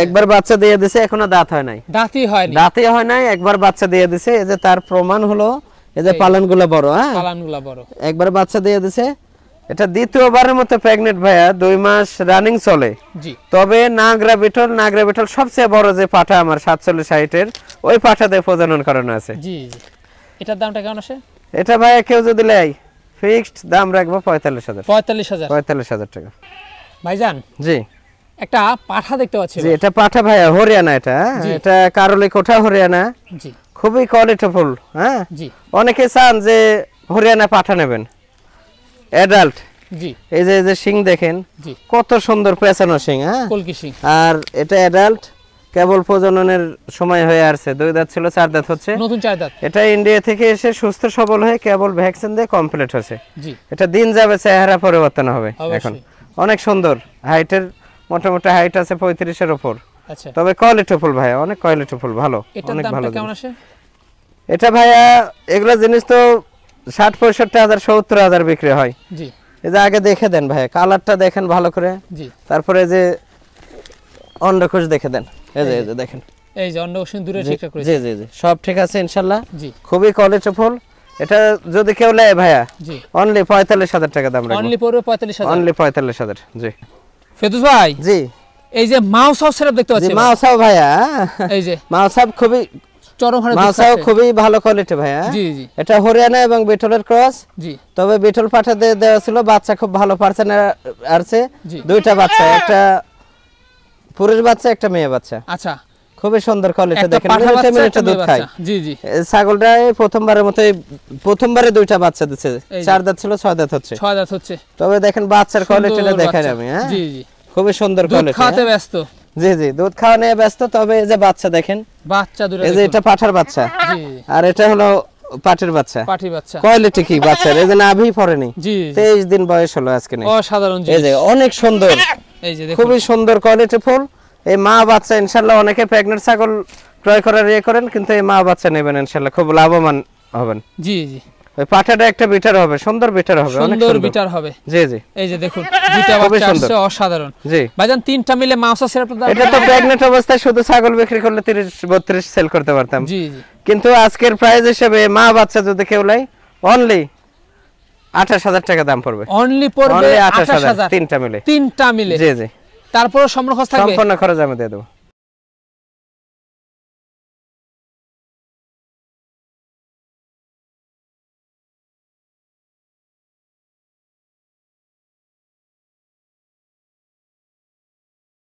[SPEAKER 1] একবার বাচ্চা দিয়ে দিছে, এখনো দাঁত হয় নাই, দাঁতই হয় নাই, একবার বাচ্চা দিয়ে দিছে। এই যে তার প্রমাণ হলো এই যে পালনগুলো বড়। হ্যাঁ, পালনগুলো বড়, একবার বাচ্চা দিয়ে দিছে। এটা দ্বিতীয়বারের মতো প্রেগন্যান্ট ভাইয়া, 2 মাস রানিং চলে। জি, তবে নাগরা বিটল সবচেয়ে বড় যে পাঠা আমার 47-60 এর, ওই পাঠা দিয়ে প্রজনন করানো আছে। জি জি।
[SPEAKER 2] এটার দামটা কেমন আসে?
[SPEAKER 1] এটা ভাইয়া কেউ যদি লাই ফিক্সড দাম রাখবো 45000। 45000 টাকা।
[SPEAKER 2] ভাইজান, জি, একটা পাঠা দেখতে পাচ্ছি।
[SPEAKER 1] জি, এটা পাঠা ভাইয়া, হরিয়ানা। এটা কারলি কোঠা হরিয়ানা। জি, খুবই কোয়ালিটিফুল। হ্যাঁ, জি, অনেকে চান যে হরিয়ানা পাঠা নেবেন অ্যাডাল্ট। জি, এই যে শিং দেখেন কত সুন্দর পেছানো শিং। হ্যাঁ, কলকি শিং। আর এটা অ্যাডাল্ট, কেবল প্রজননের সময় হয়ে আসছে। 2 দাঁত ছিল, 4 দাঁত হচ্ছে, নতুন 4 দাঁত। এটা ইন্ডিয়া থেকে এসে সুস্থ সবল হয়ে কেবল ভ্যাকসিন দিয়ে কমপ্লিট হচ্ছে। জি, এটা দিন যাবে চেহারা পরিবর্তন হবে। এখন অনেক সুন্দর, হাইটের মোটামুটি হাইট আছে 35 এর উপর। আচ্ছা, তবে কোয়ালিটিফুল ভাইয়া, অনেক কোয়ালিটিফুল, ভালো, অনেক ভালো। কেমন আসে এটা ভাইয়া? এগুলা জিনিস তো 60-65,000 70,000 বিক্রি হয়। জি, এই যে আগে দেখে দেন ভাইয়া, কালারটা দেখেন ভালো করে। জি, তারপরে যে অন্ডকোষ দেখে দেন। এই যে দেখেন, এই যে অন্ডকোষ দূরে ঠিক করেছে। জি জি জি, সব ঠিক আছে ইনশাআল্লাহ। জি, খুবই কোয়ালিটিফুল। এটা যদি কেউ নেয় ভাইয়া, জি, অনলি 45000 টাকা দাম রাখবো। অনলি পড়বে 45000। অনলি 45000। জি,
[SPEAKER 2] ফেরদৌস ভাই, জি, এই যে মাউসাও সেটআপ দেখতে পাচ্ছি।
[SPEAKER 1] মাউসাও ভাইয়া, এই যে মাউসাও খুবই
[SPEAKER 2] চরম হারে
[SPEAKER 1] মাউসাও খুবই ভালো কোয়ালিটি ভাইয়া। জি জি, এটা হরিয়ানা এবং বিটলের ক্রস। জি, তবে বিটল পাঠা দেওয়া ছিল, বাচ্চা খুব ভালো পার্সেন্ট আছে। দুইটা বাচ্চা, একটা পুরুষ বাচ্চা, একটা মেয়ে বাচ্চা। আচ্ছা, খুবই সুন্দর কোয়ালিটি দেখেন, মিনিটে দুধ খায়। জি জি, ছাগলটা প্রথমবারের মতো প্রথমবারে 2টা বাচ্চা দিচ্ছে। 4 দাঁত ছিল, 6 দাঁত হচ্ছে। 6 দাঁত হচ্ছে। তবে দেখেন বাচ্চার কোয়ালিটিটা দেখাই আমি। হ্যাঁ, জি জি, খুবই সুন্দর কোয়ালিটি। দুধ খাওয়াতে ব্যস্ত। জি জি, দুধ খাওয়া নিয়ে ব্যস্ত। তবে এই যে বাচ্চা দেখেন, বাচ্চা দুটো, এই যে এটা পাঠার বাচ্চা। জি, আর এটা হলো পাটির বাচ্চা। পাটি বাচ্চা কোয়ালিটি কি বাচ্চার, এই যে নাভি পড়েনি। জি, 23 দিন বয়স হলো আজকে। অসাধারণ, এই যে অনেক সুন্দর, এই যে দেখুন, খুবই সুন্দর কোয়ালিটি ফুল। এই মা বাচ্চা ইনশাআল্লাহ অনেকে প্রেগন্যান্ট ছাগল ক্রয় করার করেন, কিন্তু এই মা বাচ্চা নেবেন ইনশাআল্লাহ, খুব লাভবান হবেন। জি জি, ওই পাঠাটা একটা বিটার হবে, সুন্দর বিটার হবে, অনেক সুন্দর বিটার হবে। জি জি, এই যে দেখুন দুইটা বাচ্চা আছে, অসাধারণ। জি ভাইজান, তিনটা মিলে মাউসা সেটআপ দাম। এটা তো প্রেগন্যান্ট অবস্থায় শুধু ছাগল বিক্রি করলে 30-32 সেল করতে পারতাম। জি জি, কিন্তু আজকের প্রাইস হিসেবে মা বাচ্চা যদি কেউ লাই অনলি 28000 টাকা দাম পড়বে।
[SPEAKER 2] অনলি পড়বে 28000
[SPEAKER 1] তিনটা মিলে।
[SPEAKER 2] তিনটা মিলে।
[SPEAKER 1] জি জি।
[SPEAKER 2] তারপর সম্পূর্ণ খরচ থাকবে?
[SPEAKER 1] সম্পূর্ণ খরচ আমি দিয়ে দেব।